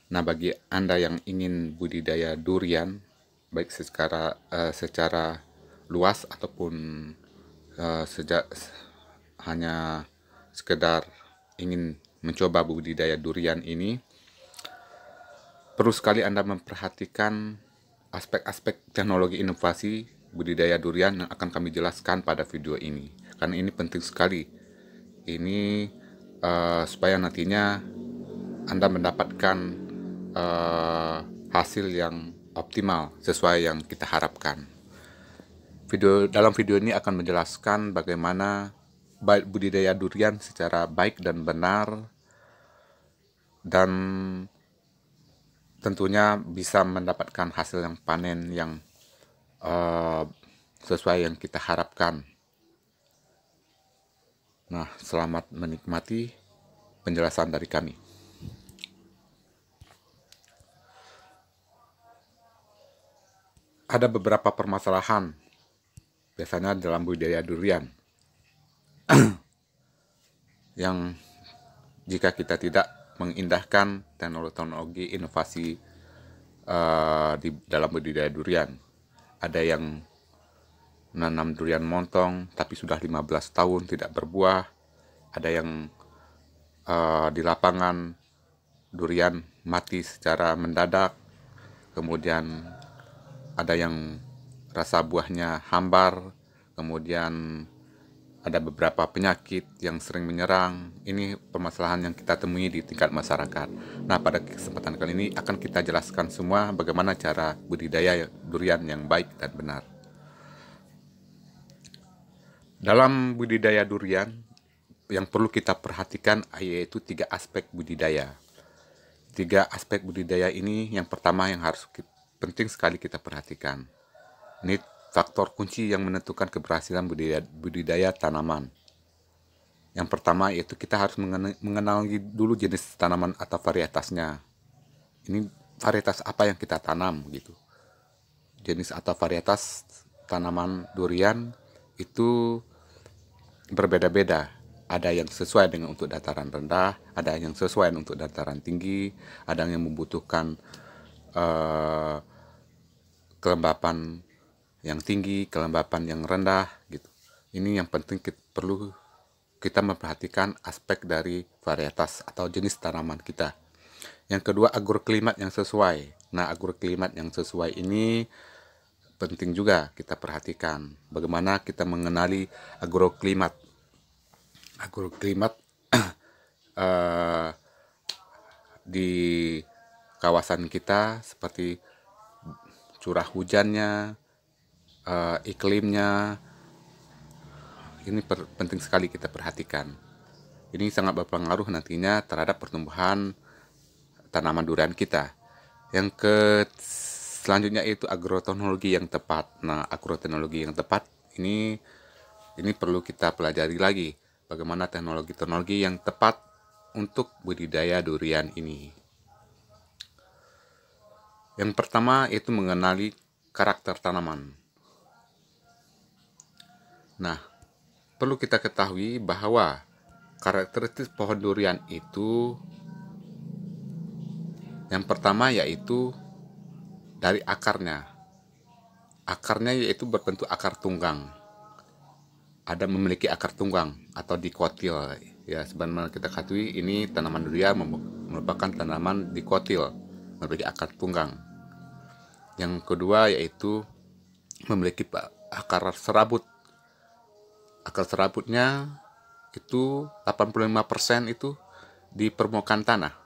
Nah, bagi Anda yang ingin budidaya durian, baik secara luas ataupun sejak hanya sekedar ingin mencoba budidaya durian ini, perlu sekali Anda memperhatikan aspek-aspek teknologi inovasi budidaya durian yang akan kami jelaskan pada video ini. Karena ini penting sekali. Ini supaya nantinya Anda mendapatkan hasil yang optimal sesuai yang kita harapkan. Dalam video ini akan menjelaskan bagaimana budidaya durian secara baik dan benar, dan tentunya bisa mendapatkan hasil yang panen yang sesuai yang kita harapkan. Nah, selamat menikmati penjelasan dari kami. Ada beberapa permasalahan biasanya dalam budidaya durian yang jika kita tidak mengindahkan teknologi inovasi di dalam budidaya durian. Ada yang menanam durian montong tapi sudah 15 tahun tidak berbuah. Ada yang di lapangan durian mati secara mendadak. Kemudian ada yang rasa buahnya hambar. Kemudian ada beberapa penyakit yang sering menyerang. Ini permasalahan yang kita temui di tingkat masyarakat. Nah, pada kesempatan kali ini akan kita jelaskan semua bagaimana cara budidaya durian yang baik dan benar. Dalam budidaya durian, yang perlu kita perhatikan yaitu 3 aspek budidaya. 3 aspek budidaya ini yang pertama yang harus penting sekali kita perhatikan. Ini faktor kunci yang menentukan keberhasilan budidaya tanaman. Yang pertama yaitu kita harus mengenali dulu jenis tanaman atau varietasnya. Ini varietas apa yang kita tanam gitu. Jenis atau varietas tanaman durian itu berbeda-beda. Ada yang sesuai dengan untuk dataran rendah, ada yang sesuai untuk dataran tinggi, ada yang membutuhkan kelembapan yang tinggi, kelembapan yang rendah gitu. Ini yang penting perlu kita memperhatikan aspek dari varietas atau jenis tanaman kita. Yang kedua, agroklimat yang sesuai. Nah, agroklimat yang sesuai ini penting juga kita perhatikan. Bagaimana kita mengenali agroklimat. Agroklimat di kawasan kita seperti curah hujannya, iklimnya, ini penting sekali kita perhatikan. Ini sangat berpengaruh nantinya terhadap pertumbuhan tanaman durian kita. Selanjutnya itu agroteknologi yang tepat. Nah, agroteknologi yang tepat ini perlu kita pelajari lagi. Bagaimana teknologi-teknologi yang tepat untuk budidaya durian ini. Yang pertama itu mengenali karakter tanaman. Nah, perlu kita ketahui bahwa karakteristik pohon durian itu yang pertama yaitu dari akarnya. Akarnya yaitu berbentuk akar tunggang. Ada memiliki akar tunggang atau dikotil. Ya, sebenarnya kita ketahui ini tanaman durian merupakan tanaman dikotil, memiliki akar tunggang. Yang kedua yaitu memiliki akar serabut. Akar serabutnya itu 85% itu di permukaan tanah,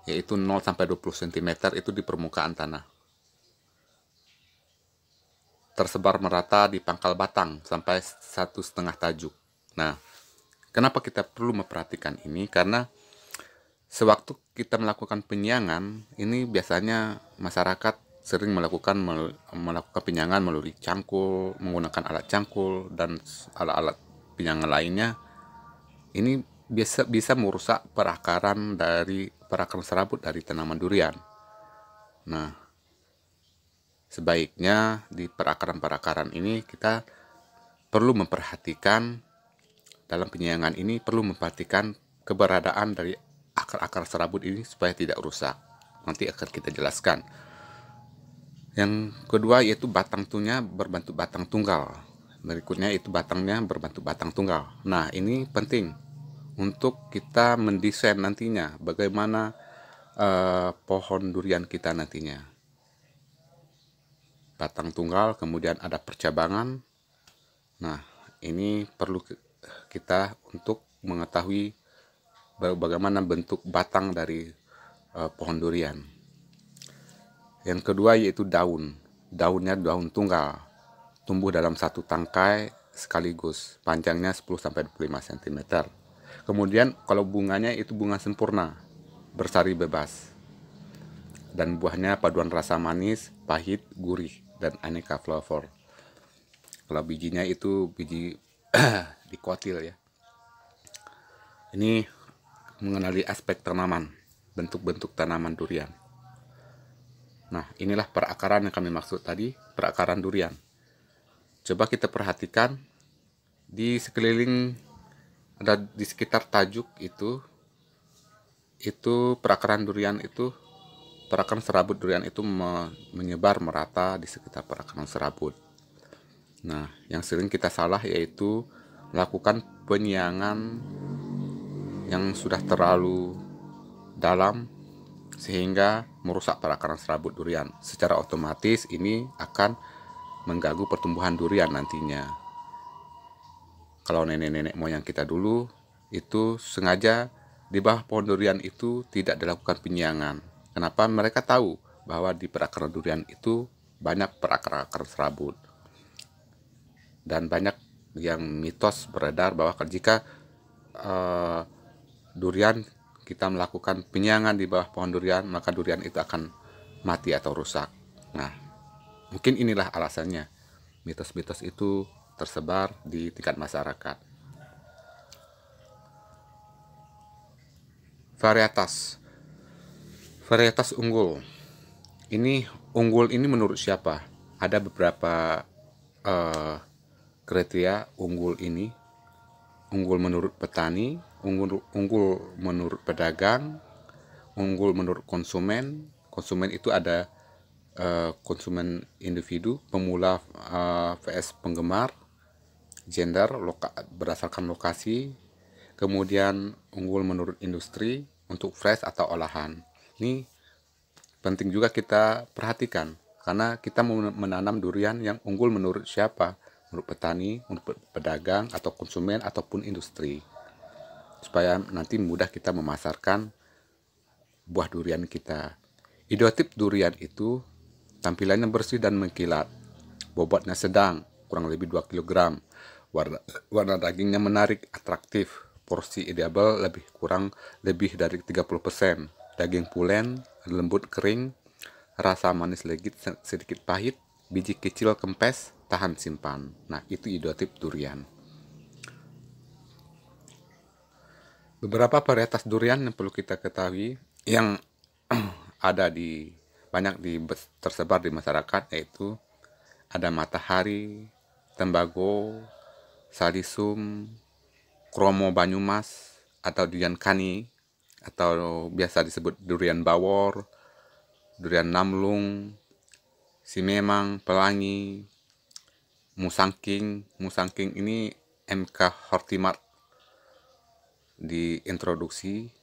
yaitu 0-20 cm itu di permukaan tanah, tersebar merata di pangkal batang sampai 1,5 tajuk. Nah, kenapa kita perlu memperhatikan ini? Karena sewaktu kita melakukan penyiangan, ini biasanya masyarakat sering melakukan penyiangan melalui cangkul, menggunakan alat cangkul dan alat-alat penyiangan lainnya. Ini bisa merusak perakaran serabut dari tanaman durian. Nah, sebaiknya di perakaran ini kita perlu memperhatikan dalam penyiangan ini, perlu memperhatikan keberadaan dari akar-akar serabut ini supaya tidak rusak. Nanti akan kita jelaskan. Yang kedua yaitu batang tunya berbentuk batang tunggal. Berikutnya itu batangnya berbentuk batang tunggal. Nah, ini penting untuk kita mendesain nantinya bagaimana pohon durian kita nantinya. Batang tunggal, kemudian ada percabangan. Nah, ini perlu kita untuk mengetahui bagaimana bentuk batang dari pohon durian. Yang kedua yaitu daun. Daunnya daun tunggal, tumbuh dalam satu tangkai sekaligus, panjangnya 10-25 cm. Kemudian kalau bunganya itu bunga sempurna, bersari bebas. Dan buahnya paduan rasa manis, pahit, gurih, dan aneka flavor. Kalau bijinya itu biji dikotil ya. Ini mengenali aspek tanaman, bentuk-bentuk tanaman durian. Nah, inilah perakaran yang kami maksud tadi, perakaran durian. Coba kita perhatikan di sekeliling, ada di sekitar tajuk itu perakaran durian itu, perakaran serabut durian itu menyebar merata di sekitar perakaran serabut. Nah, yang sering kita salah yaitu melakukan penyiangan yang sudah terlalu dalam sehingga merusak perakaran serabut durian. Secara otomatis ini akan mengganggu pertumbuhan durian nantinya. Kalau nenek-nenek moyang kita dulu itu sengaja di bawah pohon durian itu tidak dilakukan penyiangan. Kenapa? Mereka tahu bahwa di perakaran durian itu banyak perakar-akar serabut. Dan banyak yang mitos beredar bahwa jika durian kita melakukan penyiangan di bawah pohon durian, maka durian itu akan mati atau rusak. Nah, mungkin inilah alasannya mitos-mitos itu tersebar di tingkat masyarakat. Varietas unggul. Unggul ini menurut siapa? Ada beberapa kriteria unggul ini. Unggul menurut petani, unggul menurut pedagang, unggul menurut konsumen. Konsumen itu ada konsumen individu, pemula vs penggemar, gender, berdasarkan lokasi, kemudian unggul menurut industri untuk fresh atau olahan. Ini penting juga kita perhatikan karena kita menanam durian yang unggul menurut siapa? Menurut petani, menurut pedagang, atau konsumen, ataupun industri. Supaya nanti mudah kita memasarkan buah durian kita. Ideotip durian itu tampilannya bersih dan mengkilat. Bobotnya sedang, kurang lebih 2 kg. Warna dagingnya menarik, atraktif. Porsi ideal lebih dari 30%. Daging pulen, lembut kering, rasa manis legit sedikit pahit, biji kecil kempes, tahan simpan. Nah, itu ideotip durian. Beberapa varietas durian yang perlu kita ketahui yang ada tersebar di masyarakat yaitu ada matahari, tembago, salisum, kromo banyumas atau durian kani atau biasa disebut durian bawor, durian namlung, simemang, pelangi, musangking. Musangking ini MK Hortimart diintroduksi.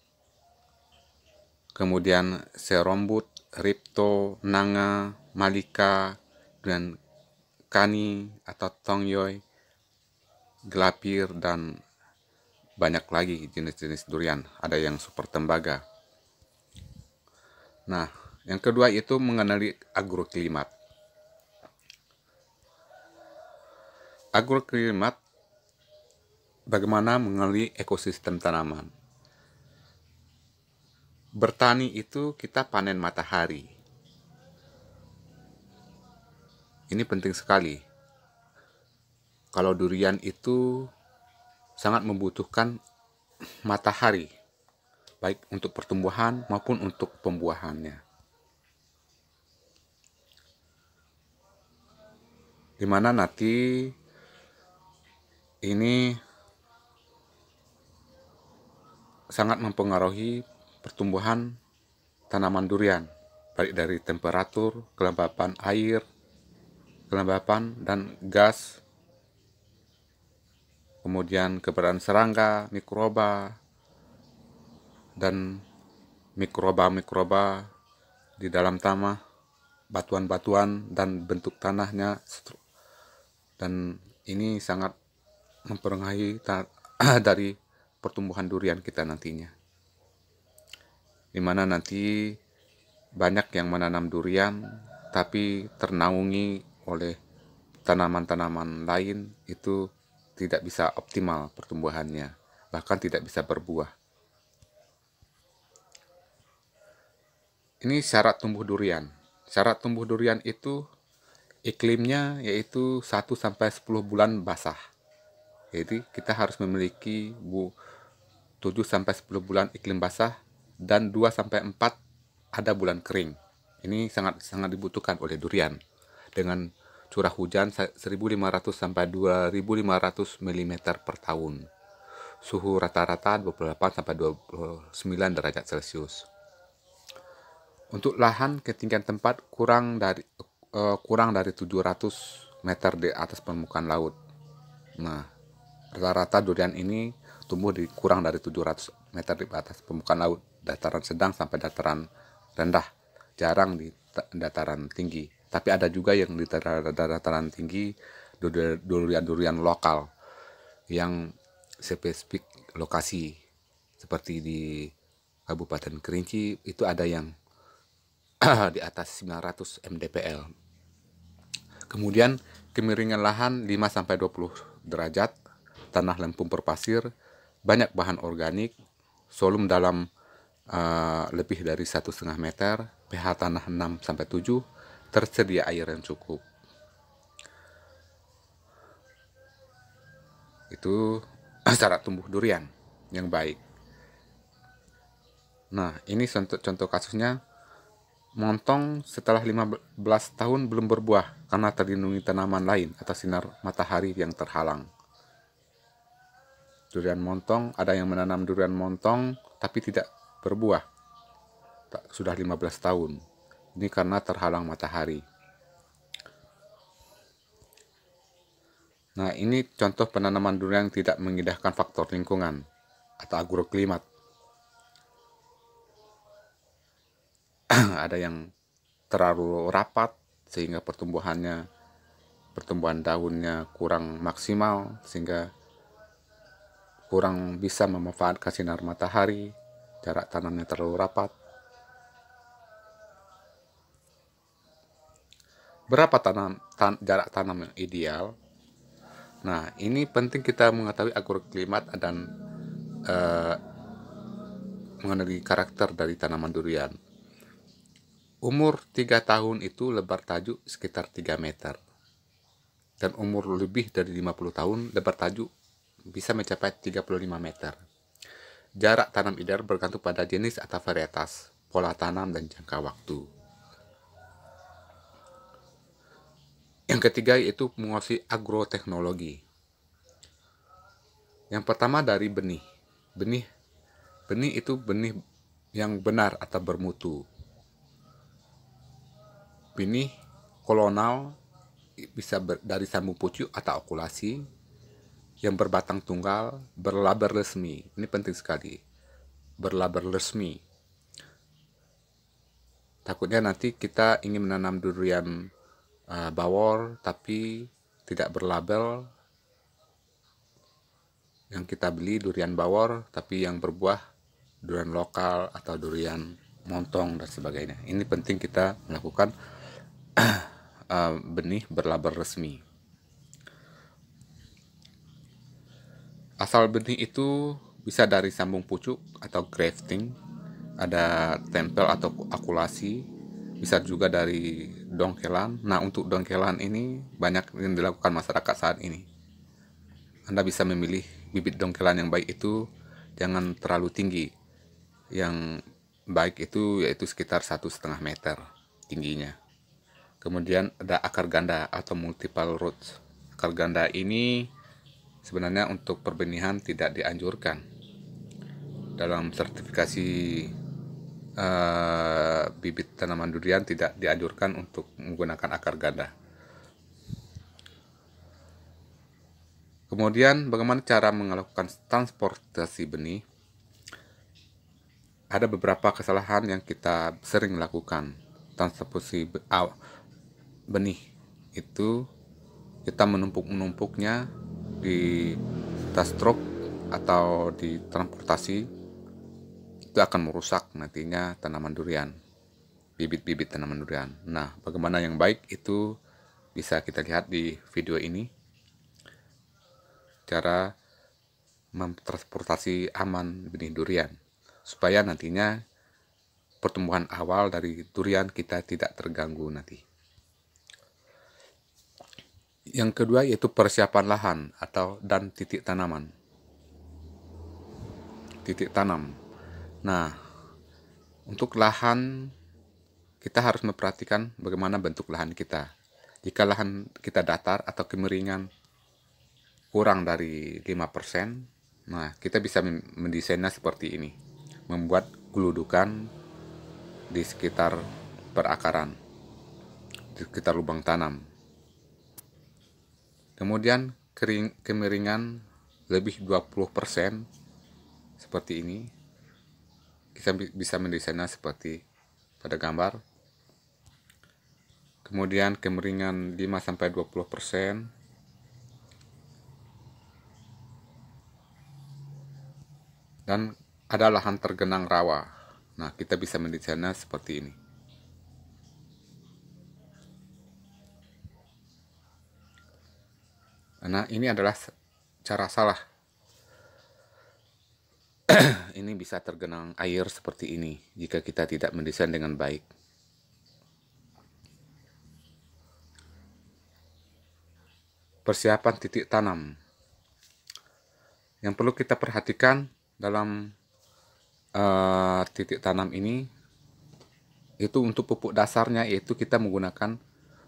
Kemudian serombut, ripto, nanga, malika, dan kani atau tongyoy, gelapir, dan banyak lagi jenis-jenis durian. Ada yang super tembaga. Nah, yang kedua itu mengenali agroklimat. Agroklimat bagaimana mengenali ekosistem tanaman. Bertani itu kita panen matahari. Ini penting sekali. Kalau durian itu sangat membutuhkan matahari, baik untuk pertumbuhan maupun untuk pembuahannya. Dimana nanti ini sangat mempengaruhi pertumbuhan tanaman durian, baik dari temperatur, kelembapan air, kelembapan dan gas, kemudian keberadaan serangga, mikroba, dan mikroba-mikroba di dalam tanah, batuan-batuan dan bentuk tanahnya, dan ini sangat mempengaruhi dari pertumbuhan durian kita nantinya, dimana nanti banyak yang menanam durian tapi ternaungi oleh tanaman-tanaman lain, itu tidak bisa optimal pertumbuhannya, bahkan tidak bisa berbuah. Ini syarat tumbuh durian. Syarat tumbuh durian itu iklimnya yaitu 1-10 bulan basah. Jadi kita harus memiliki 7-10 bulan iklim basah dan 2-4 ada bulan kering. Ini sangat dibutuhkan oleh durian dengan curah hujan 1.500 sampai 2.500 mm per tahun. Suhu rata-rata 28 sampai 29 derajat Celcius. Untuk lahan ketinggian tempat kurang dari 700 meter di atas permukaan laut. Nah, rata-rata durian ini tumbuh di kurang dari 700 meter di atas permukaan laut, dataran sedang sampai dataran rendah, jarang di dataran tinggi. Tapi ada juga yang di dataran tinggi, durian lokal yang spesifik lokasi, seperti di Kabupaten Kerinci itu ada yang di atas 900 mdpl. Kemudian kemiringan lahan 5-20 derajat, tanah lempung berpasir, banyak bahan organik, solum dalam lebih dari 1,5 meter, pH tanah 6-7, tersedia air yang cukup. Itu syarat tumbuh durian yang baik. Nah, ini contoh kasusnya. Montong setelah 15 tahun belum berbuah karena terlindungi tanaman lain atau sinar matahari yang terhalang. Durian montong, ada yang menanam durian montong tapi tidak berbuah sudah 15 tahun. Ini karena terhalang matahari. Nah, ini contoh penanaman durian yang tidak mengindahkan faktor lingkungan atau agroklimat. Ada yang terlalu rapat sehingga pertumbuhan daunnya kurang maksimal, sehingga kurang bisa memanfaatkan sinar matahari, jarak tanamnya terlalu rapat. Berapa jarak tanam yang ideal? Nah, ini penting kita mengetahui agroklimat dan mengenai karakter dari tanaman durian. Umur 3 tahun itu lebar tajuk sekitar 3 meter. Dan umur lebih dari 50 tahun lebar tajuk bisa mencapai 35 meter. Jarak tanam ideal bergantung pada jenis atau varietas, pola tanam, dan jangka waktu. Yang ketiga yaitu menguasai agroteknologi. Yang pertama dari benih. Benih itu benih yang benar atau bermutu. Benih kolonal bisa dari sambung pucuk atau okulasi, yang berbatang tunggal, berlaber resmi. Ini penting sekali, berlaber resmi. Takutnya nanti kita ingin menanam durian bawor tapi tidak berlabel. Yang kita beli durian bawor tapi yang berbuah durian lokal atau durian montong dan sebagainya. Ini penting kita melakukan benih berlaber resmi. Asal benih itu bisa dari sambung pucuk atau grafting, ada tempel atau akulasi, bisa juga dari dongkelan. Nah, untuk dongkelan ini banyak yang dilakukan masyarakat saat ini. Anda bisa memilih bibit dongkelan yang baik itu jangan terlalu tinggi. Yang baik itu yaitu sekitar 1,5 meter tingginya. Kemudian ada akar ganda atau multiple roots. Akar ganda ini sebenarnya untuk perbenihan tidak dianjurkan. Dalam sertifikasi bibit tanaman durian tidak dianjurkan untuk menggunakan akar ganda. Kemudian bagaimana cara melakukan transportasi benih? Ada beberapa kesalahan yang kita sering lakukan. Transportasi benih itu kita menumpuknya di tas truk atau di transportasi, itu akan merusak nantinya tanaman durian, bibit-bibit tanaman durian. Nah, bagaimana yang baik itu bisa kita lihat di video ini, cara mentransportasi aman benih durian supaya nantinya pertumbuhan awal dari durian kita tidak terganggu nanti. Yang kedua yaitu persiapan lahan dan titik tanaman. Titik tanam. Nah, untuk lahan kita harus memperhatikan bagaimana bentuk lahan kita. Jika lahan kita datar atau kemiringan kurang dari 5%, nah kita bisa mendesainnya seperti ini. Membuat guludukan di sekitar perakaran, di sekitar lubang tanam. Kemudian kemiringan lebih 20% seperti ini. Kita bisa mendesainnya seperti pada gambar. Kemudian kemiringan 5-20%. Dan ada lahan tergenang rawa. Nah, kita bisa mendesainnya seperti ini. Nah, ini adalah cara salah. Ini bisa tergenang air seperti ini jika kita tidak mendesain dengan baik. Persiapan titik tanam. Yang perlu kita perhatikan dalam titik tanam ini, itu untuk pupuk dasarnya yaitu kita menggunakan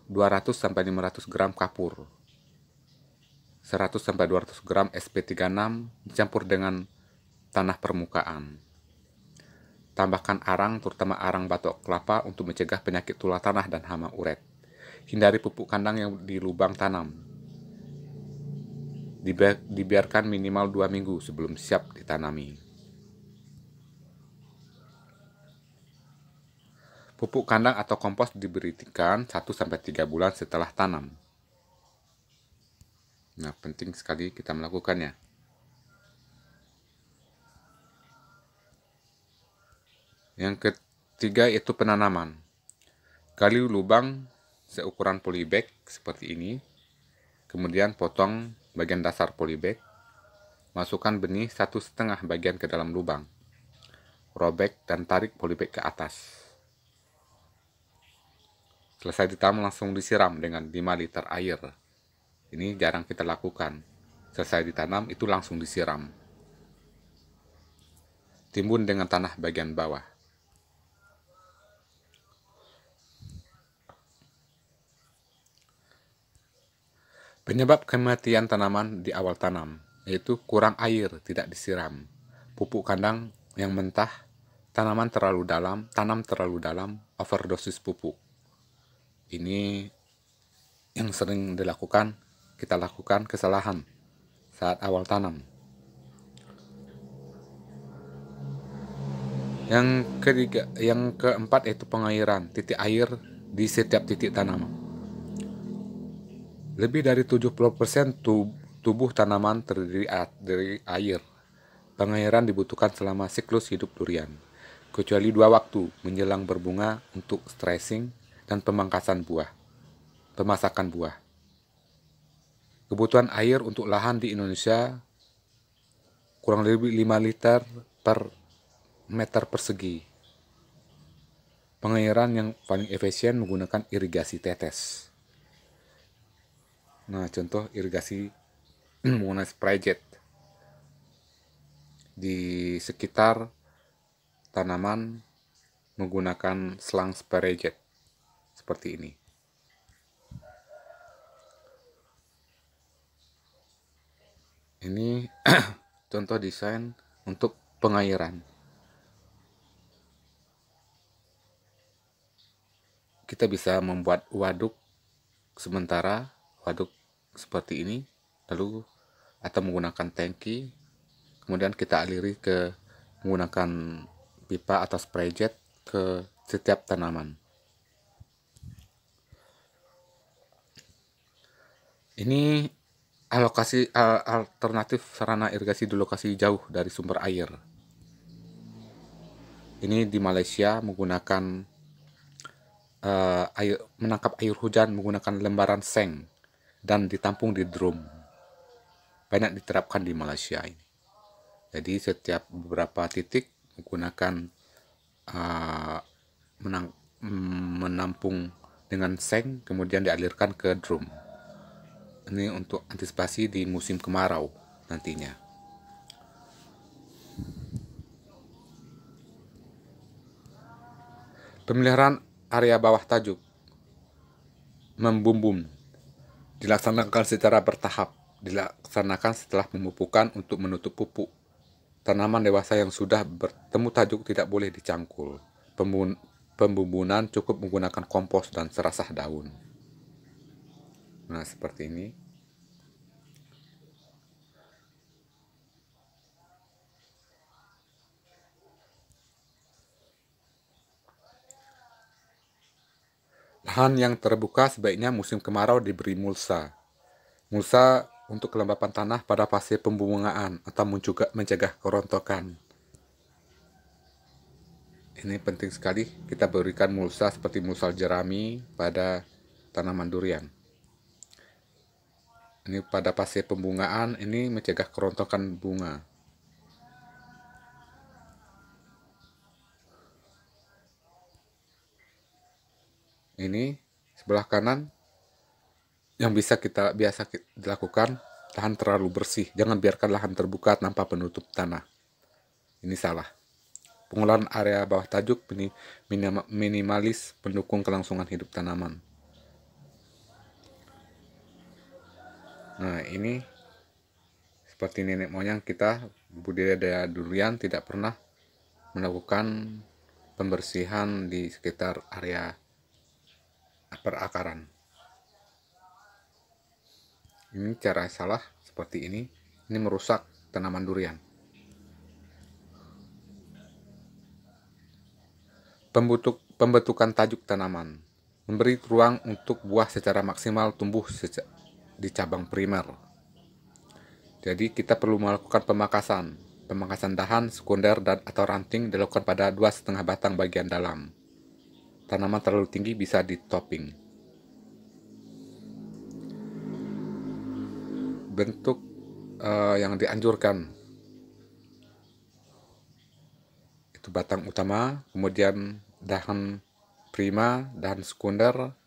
200-500 gram kapur, 100-200 gram SP36 dicampur dengan tanah permukaan. Tambahkan arang, terutama arang batok kelapa untuk mencegah penyakit tulah tanah dan hama uret. Hindari pupuk kandang yang di lubang tanam. Dibiarkan minimal 2 minggu sebelum siap ditanami. Pupuk kandang atau kompos diberikan 1-3 bulan setelah tanam. Nah, penting sekali kita melakukannya. Yang ketiga yaitu penanaman. Gali lubang seukuran polybag seperti ini. Kemudian potong bagian dasar polybag. Masukkan benih 1,5 bagian ke dalam lubang. Robek dan tarik polybag ke atas. Selesai ditanam langsung disiram dengan 5 liter air. Ini jarang kita lakukan. Selesai ditanam itu langsung disiram. Timbun dengan tanah bagian bawah. Penyebab kematian tanaman di awal tanam yaitu kurang air, tidak disiram, pupuk kandang yang mentah, tanam terlalu dalam, overdosis pupuk. Ini yang sering kita lakukan kesalahan saat awal tanam. Yang keempat yaitu pengairan, titik air di setiap titik tanam. Lebih dari 70% tubuh tanaman terdiri dari air. Pengairan dibutuhkan selama siklus hidup durian, kecuali 2 waktu menjelang berbunga untuk stressing dan pemasakan buah. Kebutuhan air untuk lahan di Indonesia kurang lebih 5 liter per meter persegi. Pengairan yang paling efisien menggunakan irigasi tetes. Nah, contoh irigasi menggunakan spray jet di sekitar tanaman menggunakan selang spray jet seperti ini. Ini contoh desain untuk pengairan. kita bisa membuat waduk sementara, waduk seperti ini, lalu atau menggunakan tangki, kemudian kita aliri ke menggunakan pipa atau spray jet ke setiap tanaman. Ini alokasi alternatif sarana irigasi di lokasi jauh dari sumber air. Ini di Malaysia menggunakan menangkap air hujan menggunakan lembaran seng dan ditampung di drum. Banyak diterapkan di Malaysia ini. Jadi setiap beberapa titik menggunakan menampung dengan seng, kemudian dialirkan ke drum. Ini untuk antisipasi di musim kemarau nantinya. Pemeliharaan area bawah tajuk membumbung dilaksanakan secara bertahap. Dilaksanakan setelah pemupukan untuk menutup pupuk. Tanaman dewasa yang sudah bertemu tajuk tidak boleh dicangkul. Pembumbunan cukup menggunakan kompos dan serasah daun. Nah, seperti ini. Lahan yang terbuka sebaiknya musim kemarau diberi mulsa. Mulsa untuk kelembapan tanah pada fase pembungaan atau mencegah kerontokan. Ini penting sekali kita berikan mulsa seperti mulsa jerami pada tanaman durian. Ini pada fase pembungaan, ini mencegah kerontokan bunga. Ini sebelah kanan yang biasa dilakukan, lahan terlalu bersih. Jangan biarkan lahan terbuka tanpa penutup tanah. Ini salah. Pengolahan area bawah tajuk minimalis pendukung kelangsungan hidup tanaman. Nah, ini seperti nenek moyang kita budidaya durian tidak pernah melakukan pembersihan di sekitar area perakaran. Ini cara salah seperti ini. Ini merusak tanaman durian. Pembentukan tajuk tanaman. Memberi ruang untuk buah secara maksimal tumbuh di cabang primer. Jadi kita perlu melakukan pemangkasan. Pemangkasan dahan, sekunder, dan atau ranting dilakukan pada 2,5 batang bagian dalam. Tanaman terlalu tinggi bisa ditoping. Bentuk yang dianjurkan itu batang utama, kemudian dahan prima, dahan sekunder,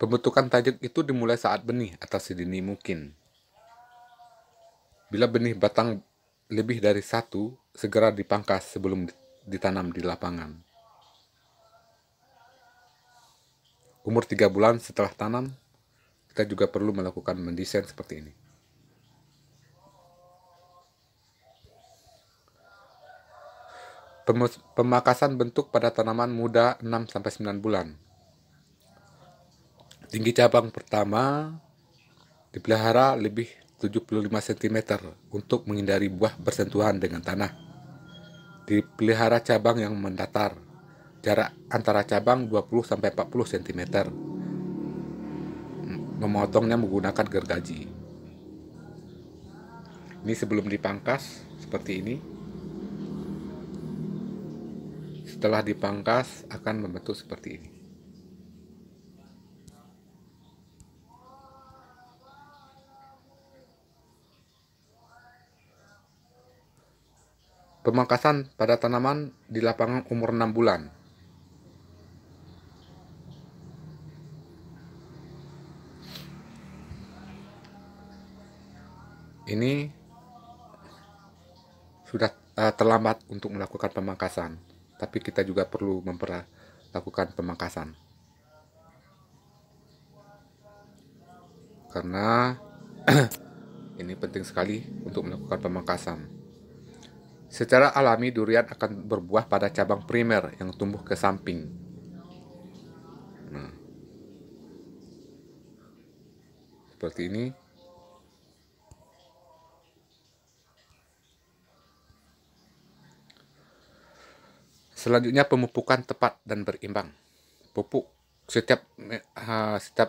pembentukan tajuk itu dimulai saat benih atau sedini mungkin. Bila benih batang lebih dari 1, segera dipangkas sebelum ditanam di lapangan. Umur 3 bulan setelah tanam, kita juga perlu melakukan mendesain seperti ini. Pemangkasan bentuk pada tanaman muda 6-9 bulan. Tinggi cabang pertama dipelihara lebih 75 cm untuk menghindari buah bersentuhan dengan tanah. Dipelihara cabang yang mendatar. Jarak antara cabang 20-40 cm. Memotongnya menggunakan gergaji. Ini sebelum dipangkas seperti ini. Setelah dipangkas akan membentuk seperti ini. Pemangkasan pada tanaman di lapangan umur 6 bulan. Ini sudah terlambat untuk melakukan pemangkasan, tapi kita juga perlu melakukan pemangkasan. Karena Ini penting sekali untuk melakukan pemangkasan. Secara alami durian akan berbuah pada cabang primer yang tumbuh ke samping. Nah, seperti ini. Selanjutnya pemupukan tepat dan berimbang. Pupuk setiap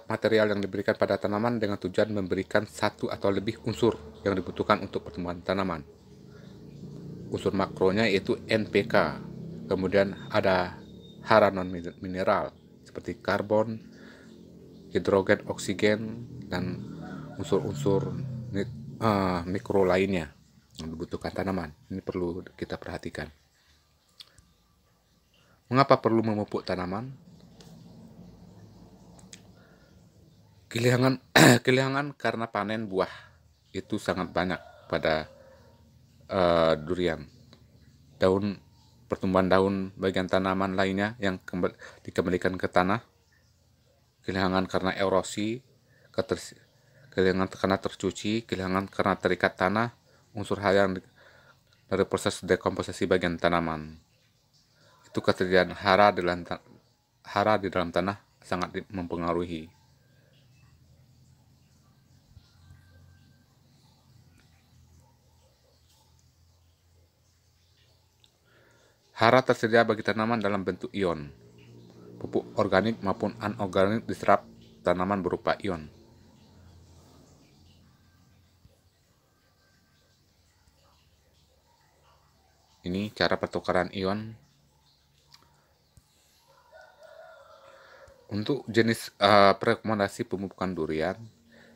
material yang diberikan pada tanaman dengan tujuan memberikan satu atau lebih unsur yang dibutuhkan untuk pertumbuhan tanaman. Unsur makronya yaitu NPK. Kemudian ada hara non mineral seperti karbon, hidrogen, oksigen, dan unsur-unsur mikro lainnya yang dibutuhkan tanaman. Ini perlu kita perhatikan. Mengapa perlu memupuk tanaman? Kehilangan karena panen buah itu sangat banyak pada durian. Pertumbuhan daun bagian tanaman lainnya yang dikembalikan ke tanah. Kehilangan karena erosi, kehilangan karena tercuci, kehilangan karena terikat tanah, unsur hara dari proses dekomposisi bagian tanaman. Itu ketersediaan hara di dalam tanah sangat mempengaruhi. Hara tersedia bagi tanaman dalam bentuk ion. Pupuk organik maupun anorganik diserap tanaman berupa ion. Ini cara pertukaran ion. Untuk jenis rekomendasi pemupukan durian,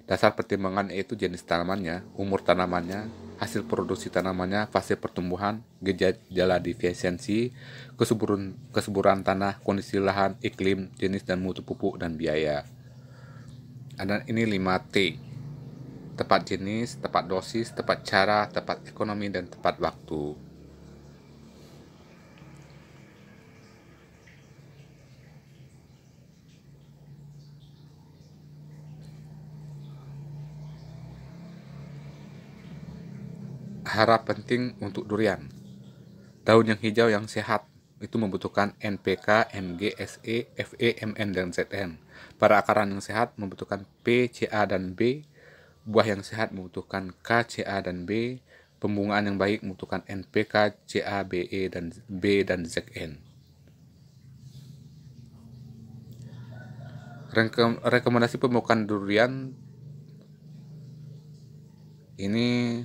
dasar pertimbangan yaitu jenis tanamannya, umur tanamannya, hasil produksi tanamannya, fase pertumbuhan, gejala defisiensi, kesuburan tanah, kondisi lahan, iklim, jenis dan mutu pupuk, dan biaya. Ada ini 5T. Tepat jenis, tepat dosis, tepat cara, tepat ekonomi, dan tepat waktu. Hara penting untuk durian. Daun yang hijau yang sehat itu membutuhkan NPK, Mg, Se, Fe, Mn, dan Zn. Pada akaran yang sehat membutuhkan P, Ca, dan B. Buah yang sehat membutuhkan K, Ca, dan B. Pembungaan yang baik membutuhkan NPK, Ca, Be, dan B, dan Zn. Rekomendasi pemupukan durian ini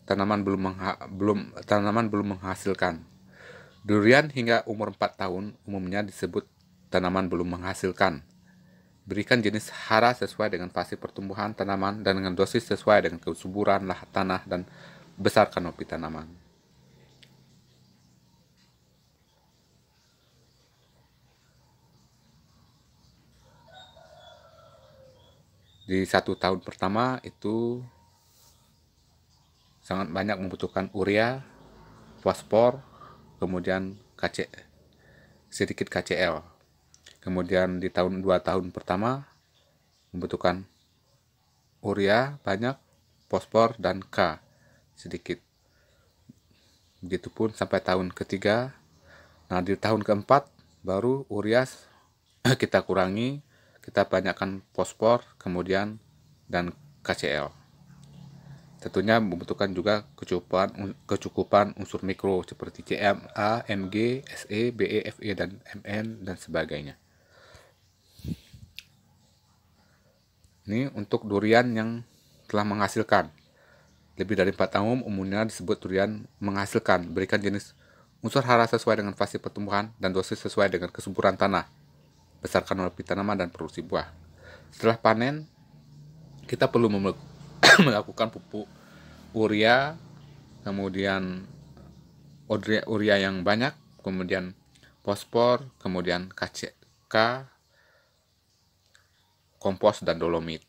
tanaman belum menghasilkan. Durian hingga umur 4 tahun umumnya disebut tanaman belum menghasilkan. Berikan jenis hara sesuai dengan fase pertumbuhan tanaman dan dengan dosis sesuai dengan kesuburan tanah dan besar kanopi tanaman. Di 1 tahun pertama itu sangat banyak membutuhkan urea, fosfor, kemudian sedikit KCl. Kemudian di 2 tahun pertama membutuhkan urea banyak, fosfor, dan K sedikit. Begitupun sampai tahun ketiga. Nah, di tahun keempat baru urea kita kurangi, kita banyakkan fosfor, kemudian dan KCl. Tentunya membutuhkan juga kecukupan unsur mikro seperti Cma, Mg, Se, Be, Fe, dan Mn, dan sebagainya. Ini untuk durian yang telah menghasilkan. Lebih dari 4 tahun umumnya disebut durian menghasilkan. Berikan jenis unsur hara sesuai dengan fase pertumbuhan dan dosis sesuai dengan kesuburan tanah, besar kanopi tanaman, dan produksi buah. Setelah panen, kita perlu melakukan pupuk urea, kemudian urea yang banyak, kemudian fosfor, kemudian K, kompos, dan dolomit.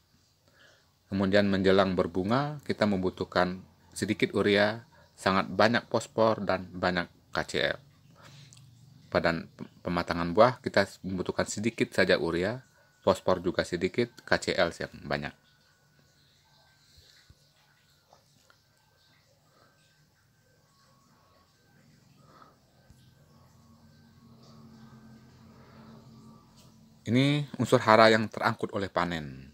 Kemudian menjelang berbunga, kita membutuhkan sedikit urea, sangat banyak fosfor, dan banyak KCl. Pada pematangan buah, kita membutuhkan sedikit saja urea, fosfor juga sedikit, KCl yang banyak. Ini unsur hara yang terangkut oleh panen.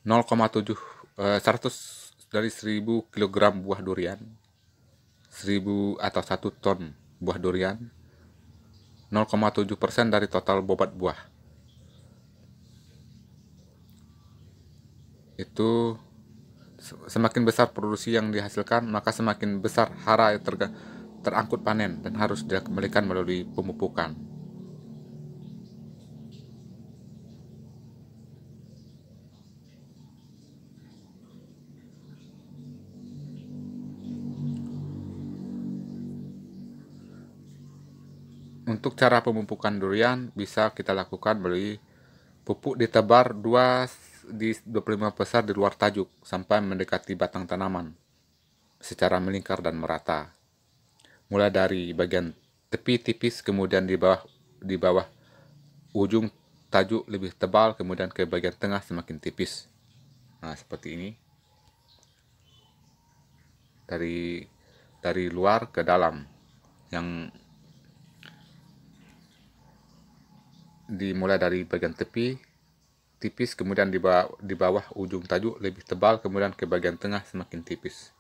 0,7 100 dari 1000 kg buah durian, 1000 atau 1 ton buah durian, 0,7% dari total bobot buah. Itu semakin besar produksi yang dihasilkan, maka semakin besar hara yang terangkut panen dan harus dikembalikan melalui pemupukan. Untuk cara pemupukan durian bisa kita lakukan melalui pupuk ditebar 25% di luar tajuk sampai mendekati batang tanaman secara melingkar dan merata. Mulai dari bagian tepi tipis, kemudian di bawah ujung tajuk lebih tebal, kemudian ke bagian tengah semakin tipis. Nah, seperti ini. Dari luar ke dalam. Yang dimulai dari bagian tepi tipis, kemudian di bawah ujung tajuk lebih tebal, kemudian ke bagian tengah semakin tipis.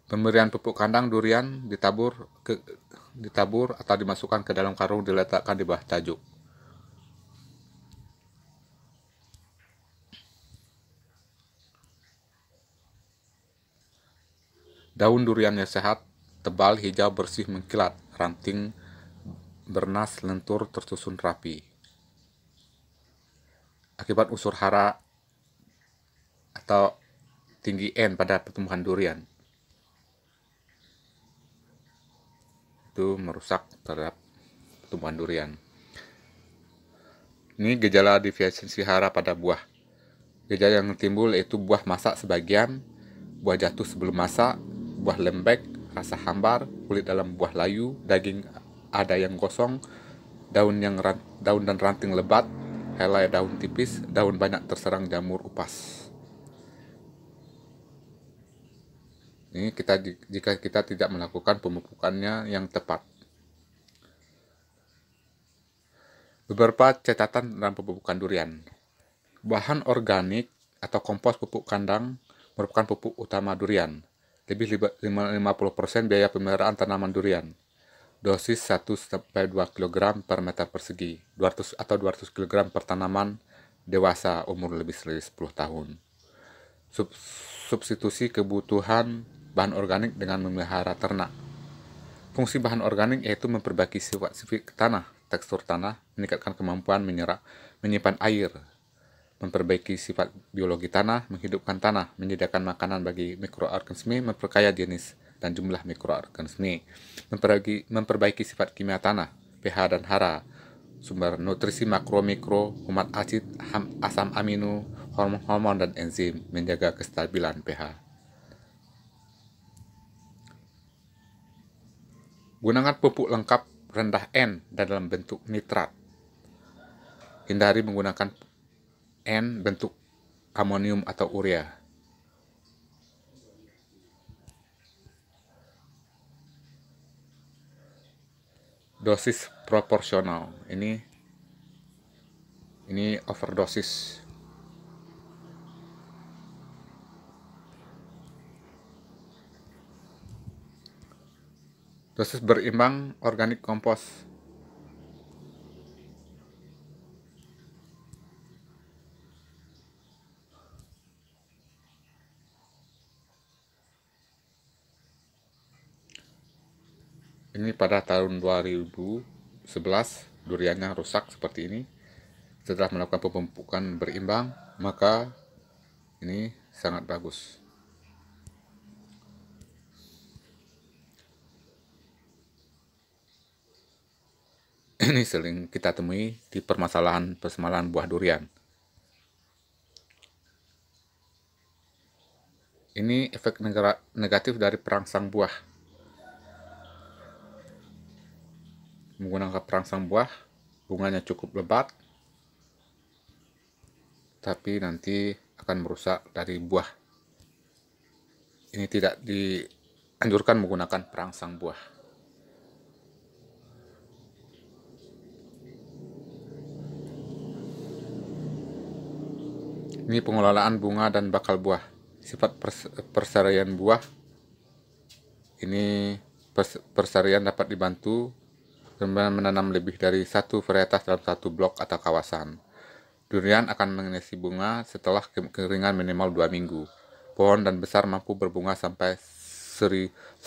Pemberian pupuk kandang durian ditabur atau dimasukkan ke dalam karung, diletakkan di bawah tajuk. Daun durian yang sehat, tebal, hijau, bersih, mengkilat, ranting bernas, lentur, tersusun rapi. Akibat unsur hara atau tinggi N pada pertumbuhan durian, itu merusak terhadap pertumbuhan durian. Ini gejala defisiensi hara pada buah. Gejala yang timbul yaitu buah masak sebagian, buah jatuh sebelum masak, buah lembek, rasa hambar, kulit dalam buah layu, daging ada yang gosong, daun dan ranting lebat, helai daun tipis, daun banyak terserang jamur upas. Ini jika kita tidak melakukan pemupukannya yang tepat. Beberapa catatan dalam pemupukan durian. Bahan organik atau kompos pupuk kandang merupakan pupuk utama durian. Lebih 50% biaya pemeliharaan tanaman durian. Dosis 1-2 kg per meter persegi, 200 atau 200 kg per tanaman dewasa umur lebih dari 10 tahun. Substitusi kebutuhan bahan organik dengan memelihara ternak. Fungsi bahan organik yaitu memperbaiki sifat tanah, tekstur tanah, meningkatkan kemampuan menyimpan air, memperbaiki sifat biologi tanah, menghidupkan tanah, menyediakan makanan bagi mikroorganisme, memperkaya jenis dan jumlah mikroorganisme, memperbaiki sifat kimia tanah, pH dan hara, sumber nutrisi makro-mikro, umat asid, asam amino, hormon dan enzim, menjaga kestabilan pH. Gunakan pupuk lengkap rendah N dan dalam bentuk nitrat. Hindari menggunakan N bentuk amonium atau urea. Dosis proporsional. Ini overdosis. Dosis berimbang organik kompos. Ini pada tahun 2011 duriannya rusak seperti ini. Setelah melakukan pemupukan berimbang, maka ini sangat bagus. Ini sering kita temui di permasalahan buah durian. Ini efek negatif dari perangsang buah. Menggunakan perangsang buah, bunganya cukup lebat, tapi nanti akan merusak dari buah. Ini tidak dianjurkan menggunakan perangsang buah. Ini pengelolaan bunga dan bakal buah. Sifat persarian buah. Ini persarian dapat dibantu dengan menanam lebih dari satu varietas dalam satu blok atau kawasan. Durian akan mengisi bunga setelah kekeringan minimal 2 minggu. Pohon dan besar mampu berbunga sampai 100.000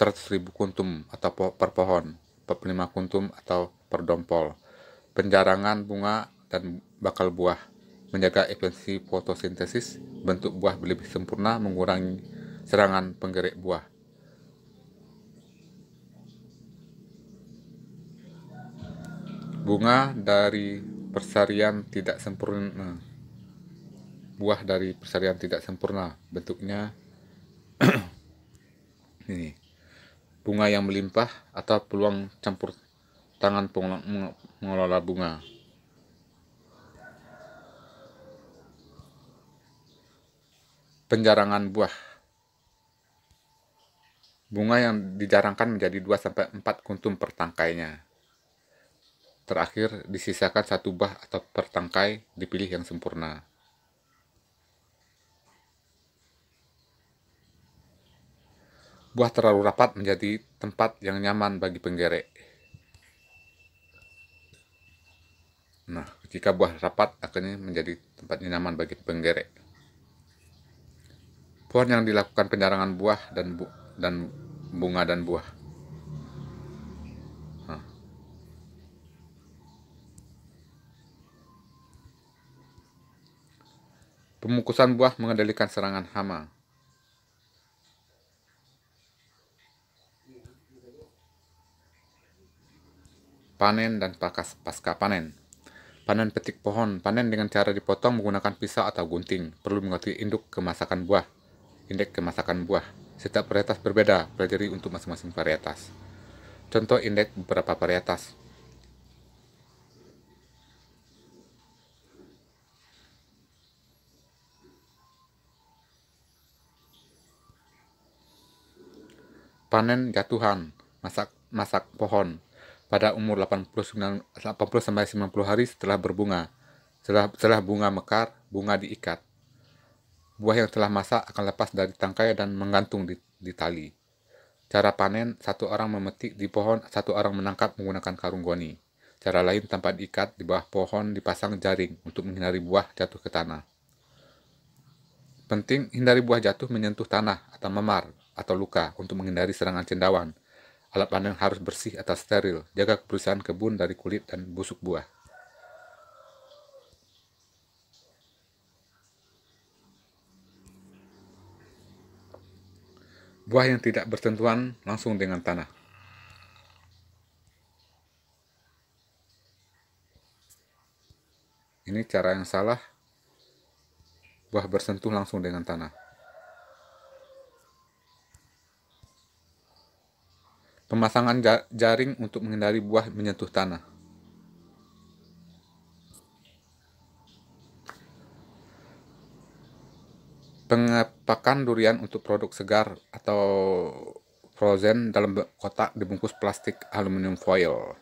kuntum atau per pohon, 45 kuntum atau per dompol. Penjarangan bunga dan bakal buah. Menjaga efisiensi fotosintesis, bentuk buah lebih sempurna, mengurangi serangan penggerak buah. Bunga dari persarian tidak sempurna. Buah dari persarian tidak sempurna. Bentuknya ini. Bunga yang melimpah atau peluang campur tangan pengelola bunga. Penjarangan buah. Bunga yang dijarangkan menjadi 2-4 kuntum per tangkainya. Terakhir, disisakan satu buah atau per tangkai, dipilih yang sempurna. Buah terlalu rapat menjadi tempat yang nyaman bagi penggerek. Nah, jika buah rapat akhirnya menjadi tempat yang nyaman bagi penggerek. Pohon yang dilakukan penjarangan buah dan bunga dan buah. Pemukusan buah mengendalikan serangan hama. Panen dan pasca panen. Panen petik pohon. Panen dengan cara dipotong menggunakan pisau atau gunting. Perlu mengerti indeks kemasakan buah. Setiap varietas berbeda, pelajari untuk masing-masing varietas. Contoh indeks beberapa varietas. Panen jatuhan, masak pohon. Pada umur 80-90 hari setelah berbunga. Setelah bunga mekar, bunga diikat. Buah yang telah masak akan lepas dari tangkai dan menggantung di tali. Cara panen, satu orang memetik di pohon, satu orang menangkap menggunakan karung goni. Cara lain tanpa diikat, di bawah pohon dipasang jaring untuk menghindari buah jatuh ke tanah. Penting, hindari buah jatuh menyentuh tanah atau memar atau luka untuk menghindari serangan cendawan. Alat panen harus bersih atau steril. Jaga kebersihan kebun dari kulit dan busuk buah. Buah yang tidak bersentuhan langsung dengan tanah. Ini cara yang salah. Buah bersentuh langsung dengan tanah. Pemasangan jaring untuk menghindari buah menyentuh tanah. Pengepakan durian untuk produk segar atau frozen dalam kotak dibungkus plastik aluminium foil.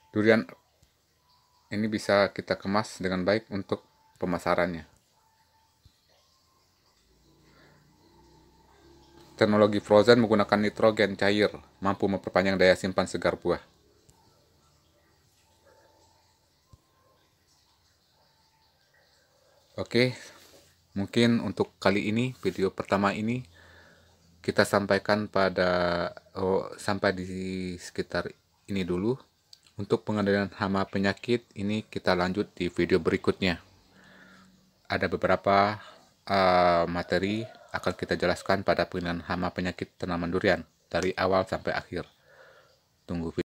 Durian ini bisa kita kemas dengan baik untuk pemasarannya. Teknologi frozen menggunakan nitrogen cair, mampu memperpanjang daya simpan segar buah. Oke, mungkin untuk kali ini, video pertama ini, kita sampaikan sampai di sekitar ini dulu. Untuk pengendalian hama penyakit, ini kita lanjut di video berikutnya. Ada beberapa materi akan kita jelaskan pada pengendalian hama penyakit tanaman durian dari awal sampai akhir. Tunggu video.